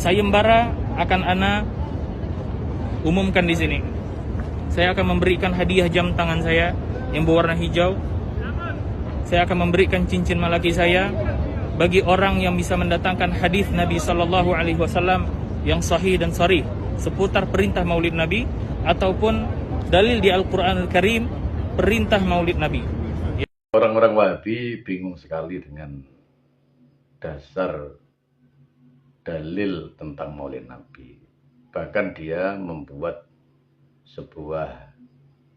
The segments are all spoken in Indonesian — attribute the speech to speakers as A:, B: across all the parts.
A: sayembara akan ana umumkan di sini. Saya akan memberikan hadiah jam tangan saya yang berwarna hijau. Saya akan memberikan cincin malaki saya bagi orang yang bisa mendatangkan hadis Nabi Sallallahu Alaihi Wasallam yang sahih dan sharih seputar perintah Maulid Nabi ataupun dalil di Al-Quran Al-Karim perintah Maulid Nabi.
B: Orang-orang Wahabi bingung sekali dengan dasar dalil tentang Maulid Nabi. Bahkan dia membuat sebuah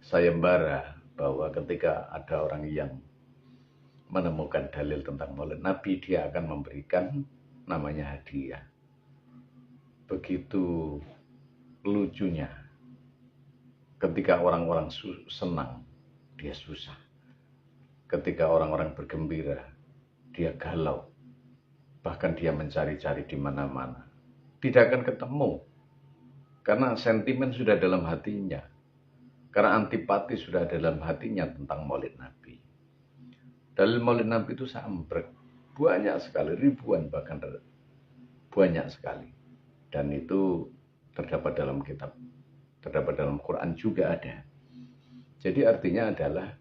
B: sayembara bahwa ketika ada orang yang menemukan dalil tentang Maulid Nabi, dia akan memberikan namanya hadiah. Begitu lucunya, ketika orang-orang senang, dia susah. Ketika orang-orang bergembira, dia galau. Bahkan dia mencari-cari di mana-mana. Tidak akan ketemu. Karena sentimen sudah dalam hatinya. Karena antipati sudah dalam hatinya tentang Maulid Nabi. Dalil Maulid Nabi itu sambrek. Banyak sekali, ribuan bahkan banyak sekali. Dan itu terdapat dalam kitab. Terdapat dalam Quran juga ada. Jadi artinya adalah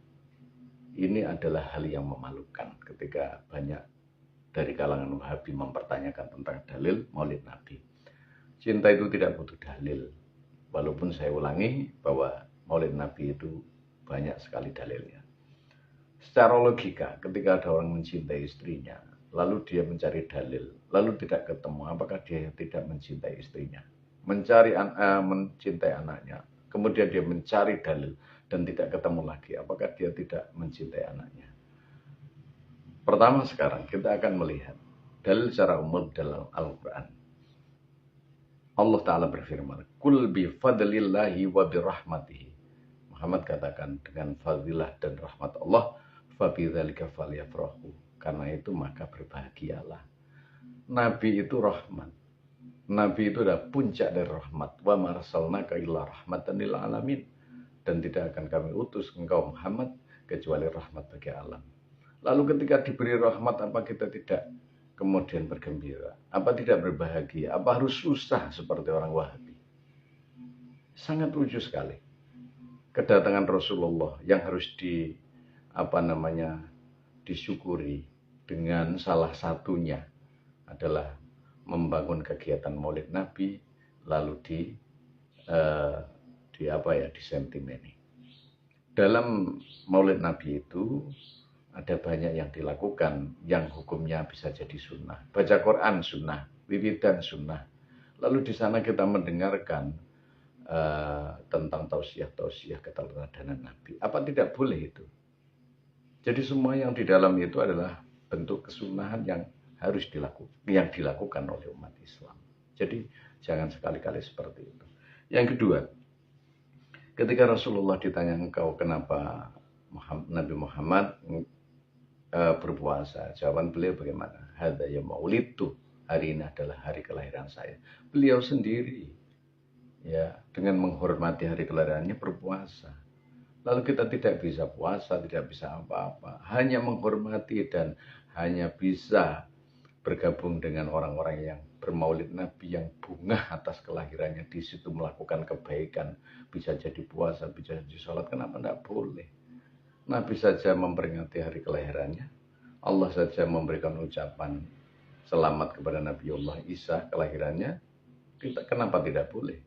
B: ini adalah hal yang memalukan ketika banyak dari kalangan Wahabi mempertanyakan tentang dalil Maulid Nabi. Cinta itu tidak butuh dalil. Walaupun saya ulangi bahwa Maulid Nabi itu banyak sekali dalilnya. Secara logika, ketika ada orang mencintai istrinya, lalu dia mencari dalil, lalu tidak ketemu, apakah dia tidak mencintai istrinya? Mencintai anaknya, kemudian dia mencari dalil dan tidak ketemu lagi, apakah dia tidak mencintai anaknya? Pertama sekarang kita akan melihat dalil secara umum dalam Al-Quran. Allah Ta'ala berfirman, Kul bi fadlillahi wa bi rahmatihi. Muhammad katakan, dengan fadilah dan rahmat Allah, fa bi dzalika falyafrahu. Karena itu maka berbahagialah. Nabi itu rahmat. Nabi itu adalah puncak dari rahmat. Wa ma arsalnaka illa rahmatan lil alamin. Dan tidak akan kami utus engkau Muhammad kecuali rahmat bagi alam. Lalu ketika diberi rahmat, apa kita tidak kemudian bergembira? Apa tidak berbahagia? Apa harus susah seperti orang Wahabi? Sangat lucu sekali. Kedatangan Rasulullah yang harus disyukuri dengan salah satunya adalah membangun kegiatan Maulid Nabi, lalu disentimeni. Dalam Maulid Nabi itu ada banyak yang dilakukan yang hukumnya bisa jadi sunnah. Baca Quran sunnah, wiridan sunnah. Lalu di sana kita mendengarkan tentang tausiah-tausiah keteladanan Nabi. Apa tidak boleh itu? Jadi semua yang di dalam itu adalah bentuk kesunahan yang harus dilakukan oleh umat Islam. Jadi jangan sekali-kali seperti itu. Yang kedua, ketika Rasulullah ditanya, engkau kenapa Nabi Muhammad berpuasa? Jawaban beliau bagaimana? Hadza ya maulidtu. Hari ini adalah hari kelahiran saya. Beliau sendiri ya dengan menghormati hari kelahirannya berpuasa. Lalu kita tidak bisa puasa, tidak bisa apa-apa, hanya menghormati dan hanya bisa bergabung dengan orang-orang yang bermaulid Nabi, yang bunga atas kelahirannya, di situ melakukan kebaikan, bisa jadi puasa, bisa jadi sholat. Kenapa tidak boleh? Nabi saja memperingati hari kelahirannya, Allah saja memberikan ucapan selamat kepada Nabiullah Isa kelahirannya, kita kenapa tidak boleh?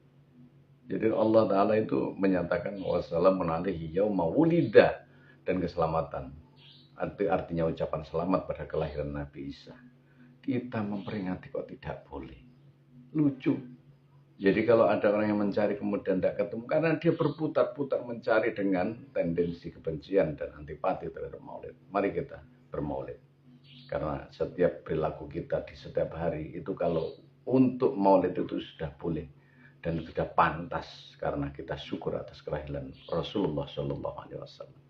B: Jadi Allah Ta'ala itu menyatakan wassalamun alaihi yauma wulida, dan keselamatan artinya ucapan selamat pada kelahiran Nabi Isa. Kita memperingati kok tidak boleh? Lucu. Jadi kalau ada orang yang mencari kemudian tidak ketemu, karena dia berputar-putar mencari dengan tendensi kebencian dan antipati terhadap maulid. Mari kita bermaulid. Karena setiap perilaku kita di setiap hari itu kalau untuk maulid itu sudah boleh. Dan sudah pantas karena kita syukur atas kelahiran Rasulullah SAW.